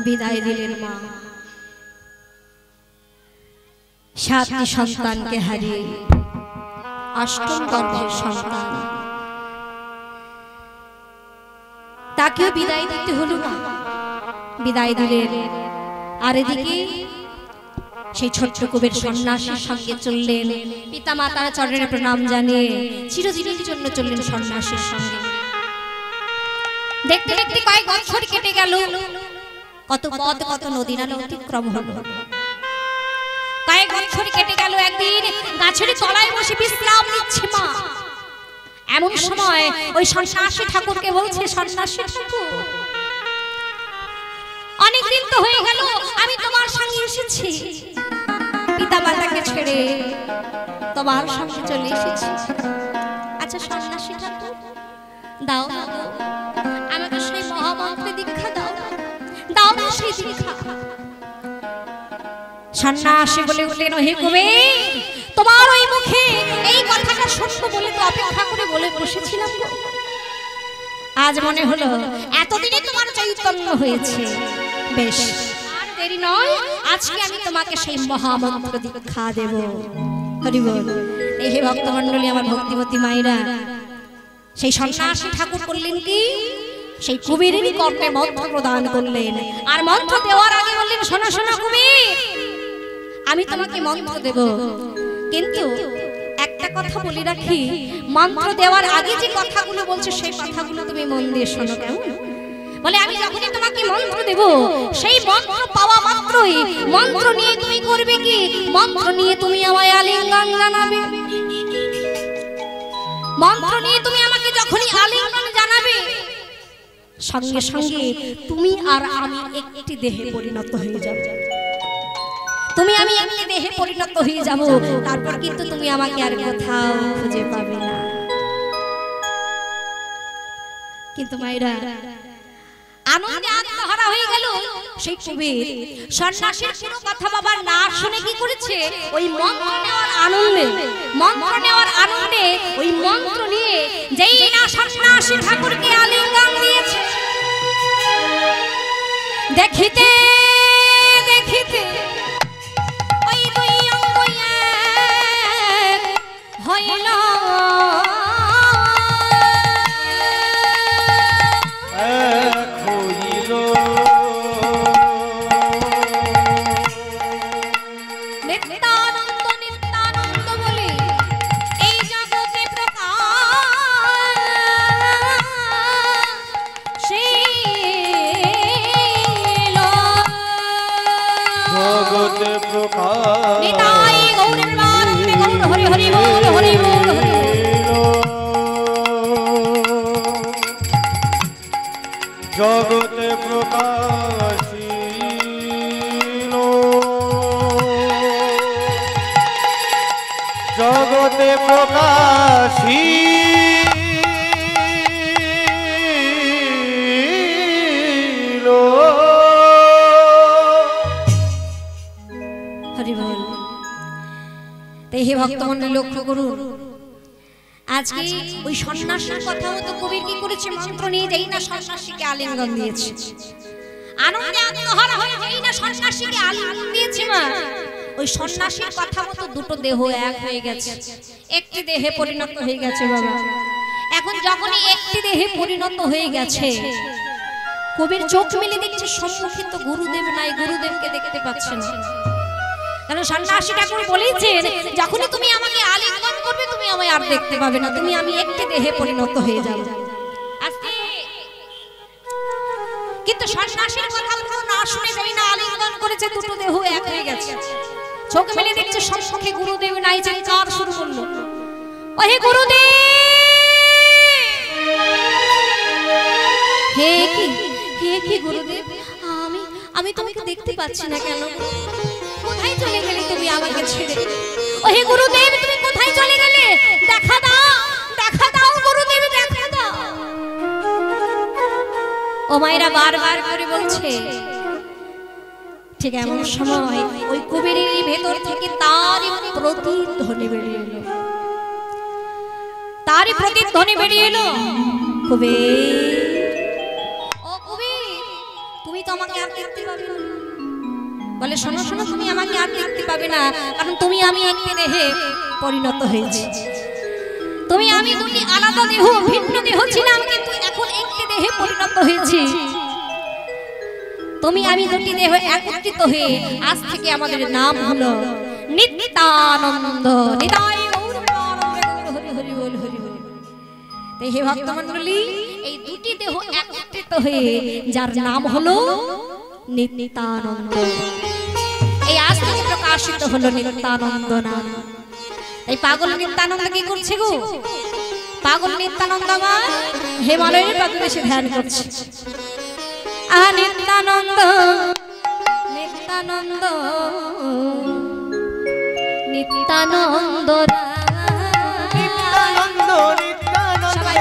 বিদায় দিলেন মা। 7টি সন্তানকে হারিয়ে 8ম গর্ভের সন্তান, তাকেও বিদায় দিতে হলো না। বিদায় দিলেন, আর এদিকে সেই ছোট্ট কুবের সন্ন্যাসীর সঙ্গে চললেন। পিতা মাতার চরণে প্রণাম জানিয়ে চিরদিনের জন্য চললেন সন্ন্যাসীর সঙ্গে। দেখতে দেখতে কয়েক বছর কেটে গেল, কত পথ কত নদী নালা অতিক্রম হলো। কয়েক বছর কেটে গেল, একদিন গাছের তলায় বসে বিশ্রাম নিচ্ছে মা। এমন সময় ওই সন্ন্যাসী ঠাকুরকে বলছে, সন্ন্যাসী ঠাকুর, অনেকদিন তো হয়ে গেল আমি তোমার সঙ্গে এসেছি, পিতা মাতাকে ছেড়ে তোমার সঙ্গে চলে এসেছি। আচ্ছা সন্ন্যাসী ঠাকুর, দাও না গো, আমাকে সেই মহামন্ত্রে দীক্ষা দাও, দাও না সেই দীক্ষা। সন্ন্যাসী বলে উঠলেন, হে কুবের, তোমার ওই মুখে এই কথাটা শুনবো বলে তো অপেক্ষা করে বলে বসেছিলাম গো। আজ মনে হলো এতদিনে তোমার চৈতন্য হয়েছে, বেশ আর দেরি নয়, আজকে আমি তোমাকে সেই মহামন্ত্র দীক্ষা দেব। হরি বল। এই হে ভক্তমণ্ডলী, আমার ভক্তিমতী মায়েরা, সেই সন্ন্যাসী ঠাকুর করলেন কি, সেই কুবেরেরই কর্ণে মন্ত্র প্রদান করলেন। আর মন্ত্র দেওয়ার আগে বললেন, শোনো শোনো কুবের, আমি তোমাকে মন্ত্র দেব, কিন্তু একটা কথা বলে রাখি, মন্ত্র দেওয়ার আগে যে কথাগুলো বলছো সেই কথাগুলো তুমি মন দিয়ে শোনো, কেমন? বলে আমি যখনই তোমাকে মন্ত্র দেব, সেই মন্ত্র পাওয়া মাত্রই মন্ত্র নিয়ে তুমি করবে কি, মন্ত্র নিয়ে তুমি আমায় আলিঙ্গন জানাবে। মন্ত্র নিয়ে তুমি আমাকে যখনই আলিঙ্গন জানাবে, সঙ্গে সঙ্গে তুমি আর আমি একটি দেহে পরিণত হয়ে যাবে। তুমি আমি একটি দেহে পরিণত হয়ে যাব, তারপর কিন্তু তুমি আমাকে আর কোথাও খুঁজে পাবে না। কিন্তু মায়েরা, আনন্দে আত্মহারা হয়ে গেল সেই কুবের। সন্ন্যাসীর কোনো কথা বাবা না শুনে কি করেছে, ওই মন্ত্র নেওয়ার আনন্দে, মন্ত্র নেওয়ার আনন্দে ওই মন্ত্র নিয়ে যেই না সন্ন্যাসী ঠাকুরকে আলিঙ্গন দিয়েছে, দেখিতে দেখিতে ওই দুই অঙ্গ এক হইল। জগতে প্রকাশিল, জগতে প্রকাশিল। হরি বল। হে ভক্তমণ্ডলী, লক্ষ্য করুন, আজকে ওই সন্ন্যাসীর কথা মতো কবির কি করেছে, মন্ত্র নিয়ে যেই না সন্ন্যাসীকে আলিঙ্গন দিয়েছে, আনন্দে আত্মহারা হয়ে যেই না সন্ন্যাসীকে আলিঙ্গন দিয়েছে মা, ওই সন্ন্যাসীর কথা মতো দুটো দেহ এক হয়ে গেছে, একটি দেহে পরিণত হয়ে গেছে বাবা। এখন যখনই একটি দেহে পরিণত হয়ে গেছে, কবির চোখ মেলে দেখছে সম্মুখে তো গুরুদেব নাই, গুরুদেবকে দেখতে পাচ্ছে না। কারণ সন্ন্যাসী ঠাকুর বলেছেন, যখনই তুমি আমাকে আলিঙ্গন করবে তুমি আমায় আর দেখতে পাবে না, তুমি আমি একটি দেহে পরিণত হয়ে যাবে। কিন্তু সন্ন্যাসীর কথা পুরো না শুনে যাই না আলিঙ্গন করেছে, দুটো দেহ এক হয়ে গেছে। চোখ মেলে দেখছে সম্মুখে গুরুদেব নাই, চিৎকার শুরু করলো, ওহে গুরুদেব, হে কি হে কি গুরুদেব, আমি তোমাকে দেখতে পাচ্ছি না কেন, কোথায় চলে গেলে তুমি আমাকে ছেড়ে? ওহে গুরুদেব, তুমি কোথায় চলে গেলে? দেখা দাও, দেখা দাও গুরুদেব, দেখা দাও। ও মায়েরা বারবার করে বলছে। ঠিক এমন সময় ওই কুবেরের ভেতর থেকে তারই প্রতিধ্বনি বেরিয়ে এলো, তারই প্রতিধ্বনি বেরিয়ে এলো, কুবের, ও কুবের, তুমি তো আমাকে আর দেখতে পাবে না। বলে শোনো শোনো, তুমি আমাকে আর দেখতে পাবে না, কারণ তুমি আমি একটি দেহে পরিণত হয়েছি। তুমি আমি দুটি আলাদা দেহ, ভিন্ন দেহ ছিলাম, কিন্তু এখন একটি দেহে পরিণত হয়েছি। তুমি আমি দুটি দেহ একত্রিত হয়ে আজ থেকে আমাদের নাম হলো নিত্যানন্দ। নিতাই গৌর প্রেমানন্দে হরি হরি বল হরি হরি। তাই হে ভক্তমণ্ডলী, এই দুটি দেহ একত্রিত হয়ে যার নাম হলো নিত্যানন্দ, এই আজ থেকে প্রকাশিত হলো নিত্যানন্দ নাম। এই পাগল নিত্যানন্দ কি করছে গো? পাগল নিত্যানন্দ আমার হিমালয়ের পাদদেশে ধ্যান করছে। আহা নিত্যানন্দ নিত্যানন্দ নিত্যানন্দ নিত্যানন্দ সবাই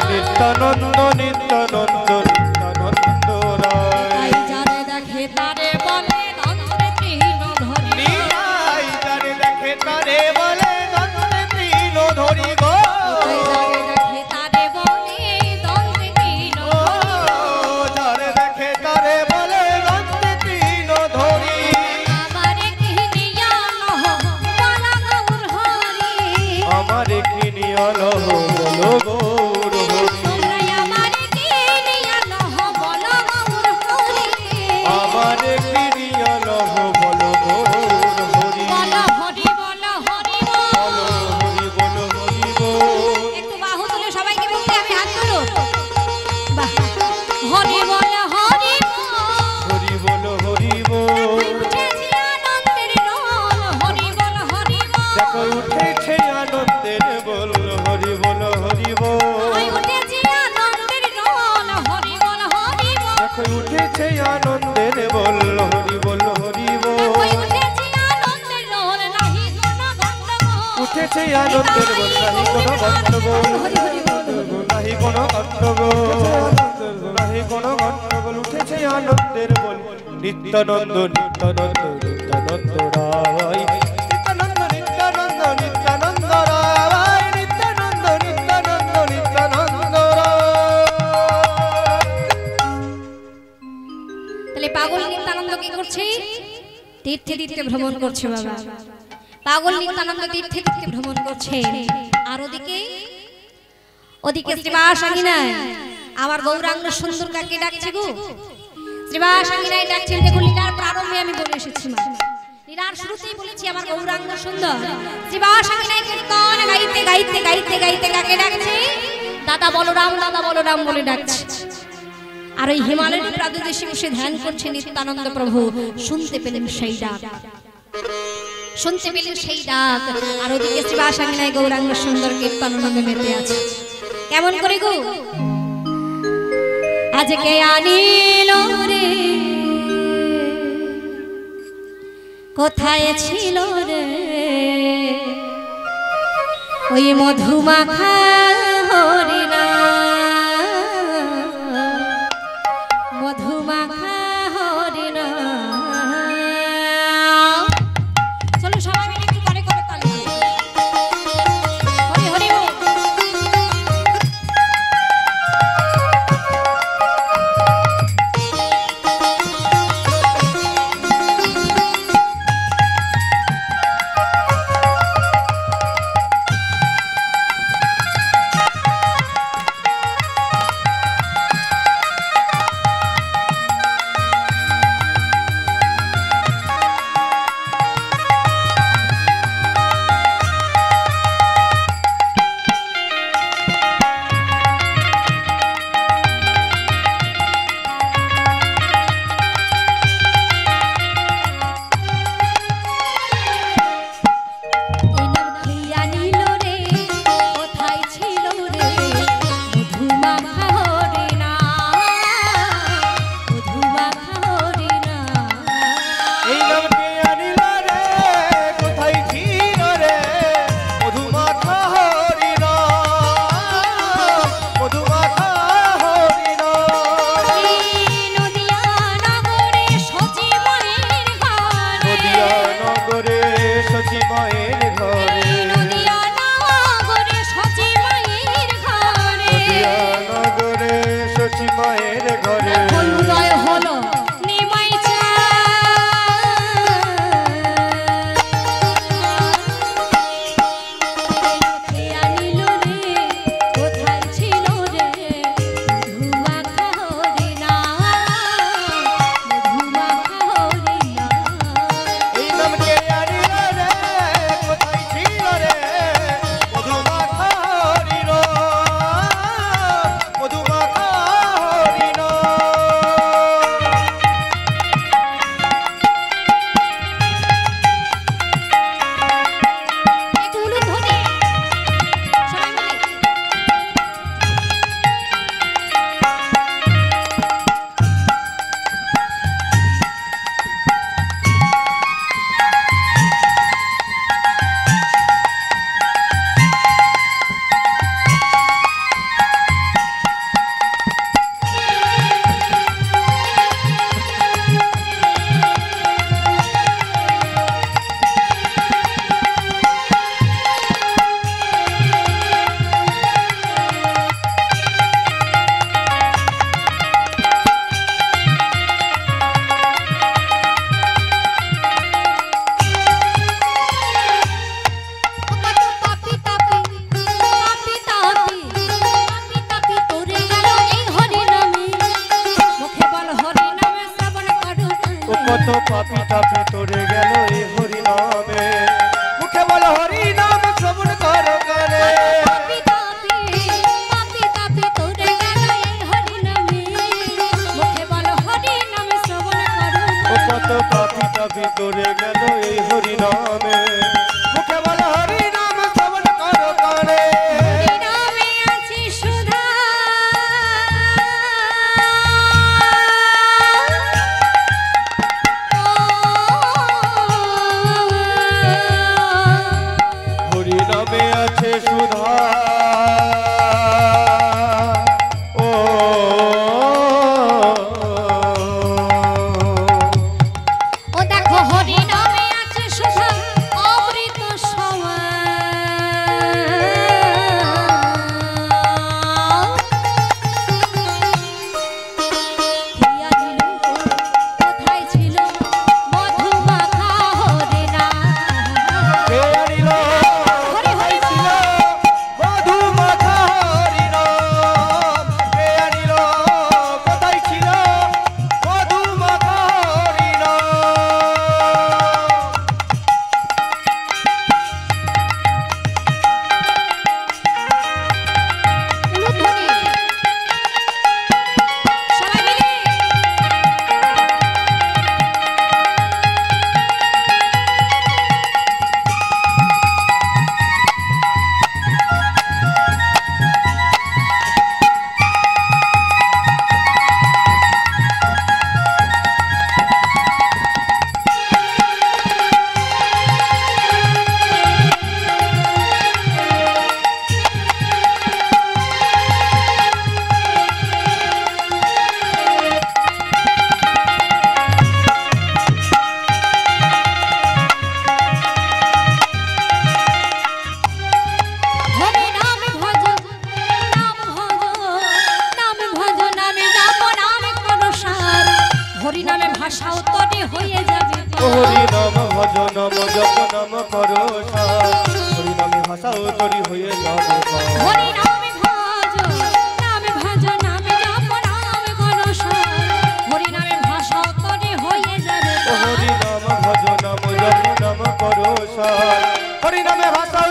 নিত্যানন্দ নিত্যানন্দ নিত্যানন্দ নিত্যানন্দ রায়। যারে দেখে তারে বলে নন্দে তৃণ ধরি, যারে দেখে তারে বলে নন্দে তৃণ ধরি গো। যারে দেখে তারে বলে নন্দে তৃণ ধরি, যারে দেখে তারে বলে নন্দে তৃণ ধরি। আমারে কিনিয়া লহ বলা গৌর হরি, আমারে কিনিয়া লহ বলো গৌর হরি। তোমরা আমারে কিনিয়া লহ বলা গৌর হরি, আমারে কিনিয়া লহ বলো গৌর হরি। বলা হরি বলা হরি বলো হরি বলো হরি বল। একটু বাহু তুলে সবাইকে বলতে আমি হাত তুলো। বাহ, হরি বলা হরি হরি বলো হরি বল। উঠেছি আনন্দের রোল, হরি বল হরি দেখো উঠেছে আনন্দের বল হরি বলো হরি বল। উঠেছি আনন্দের রোল, হরি বল হরি দেখো উঠেছে আনন্দের বল হরি বলো হরি বল। উঠেছি আনন্দের রোল, নাহি কোনো গন্ডগোল, উঠেছে আনন্দের বল নাহি কোনো গন্ডগোল। হরি হরি বল। নাহি কোনো গন্ডগোল, নাহি কোনো গন্ডগোল। উঠেছে আনন্দের বল নিত্যানন্দ নিত্যানন্দ নিত্যানন্দ রায়। নিত্যানন্দ নিত্যানন্দ নিত্যানন্দ রায়। নিত্যানন্দ নিত্যানন্দ নিত্যানন্দ রায়। তাহলে পাগল নিত্যানন্দ কি করছে? তীর্থে তীর্থে ভ্রমণ করছে বাবা। পাগল নিত্যানন্দ তীর্থে তীর্থে ভ্রমণ করছে। আর ওদিকে শ্রীবাসাঙ্গিনায় আমার গৌরাঙ্গ সুন্দর কাকে ডাকছে গো? শ্রীবাসাঙ্গিনায় ডাকছেন। দেখুন, লীলার প্রারম্ভে আমি বলে এসেছি, লীলার শুরুতেই বলেছি আমার গৌরাঙ্গ সুন্দর। শ্রীবাসাঙ্গিনায় কীর্তন গাইতে গাইতে গাইতে গাইতে কাকে ডাকছে? দাদা বলরাম বলে ডাকছে। আর ওই হিমালয়ের প্রাদদেশে বসে ধ্যান করছে নিত্যানন্দ প্রভু। শুনতে পেলেন সেই ডাক, শুনতে পেলেন সেই ডাক। আর ওদিকে শ্রীবাসাঙ্গিনায় গৌরাঙ্গ সুন্দর কীর্তনানন্দে মেতে আছে। কেমন করে গো? আজকে আনিল রে, কোথায় ছিল রে ওই মধুমাখা হরিণা, মধুমাখা হরিণা। চলো সবাই মিলে একটু করে করে তালি দিই। হরি হরি বল। সচি মায়ের ঘরে নদিয়া নগরে সচি মায়ের ঘরে নদিয়া নগরে সচি মায়ের ঘরে হলুদয় হলো নিমাই আনিল রে কোথায় ছিল রে ধুমা খাহরি না ধুমা খাহরি না এই নাম কে আনিল রে কোথায় ছিল রে মধুমাখা হরিণ মধুমাখা হরিণ একটু উলুধ্বনি সবাই মিলে তাপি তাপি তাপি তাপি তাপি তাপি তোরে গেল এই হরি নামে মুখে বল হরি নামে শ্রবণ করু ও কত পাপি তাপি তোরে গেল এই হরি নামে মুখে বল হরি নাম শ্রবণ কর করে তাপি তাপি তাপি তাপি তোরে গেল এই হরি নামে মুখে বল হরি নামে শ্রবণ করু ও কত পাপি তাপি তোরে গেল এই হরি নামে মুখে বল হরি নাম শ্রবণ কর করে হরি নামে আছে সুধা হরি নামে আছে সুধা ও ও দেখো হরি নামে আছে সুধা অমৃত হিয়া দিল কোথায় ছিল মধুমাখা হরি না কে আনিল হরি হরি ছিল মধুমাখা হরি নাম কে আনিল কোথায় ছিল মধুমাখা হরি নাম উলুধ্বনি সবাই মিলে হরি নাম ভজ নাম ভজ নামে জপ নামে করো সার হরি নামে ভাষা উত্তরে হয়ে যাবে ও হরি নাম ভজ নাম জপ নাম করো হরি নামে ভাষা তরি হয়ে যাবে হরি নামে ভজ নামে জপ নামে করো সার হরি নামে ভাষা উত্তরে হয়ে যাবে ও হরি নাম ভজ নাম জপ নাম করো হরি নামে ভাষা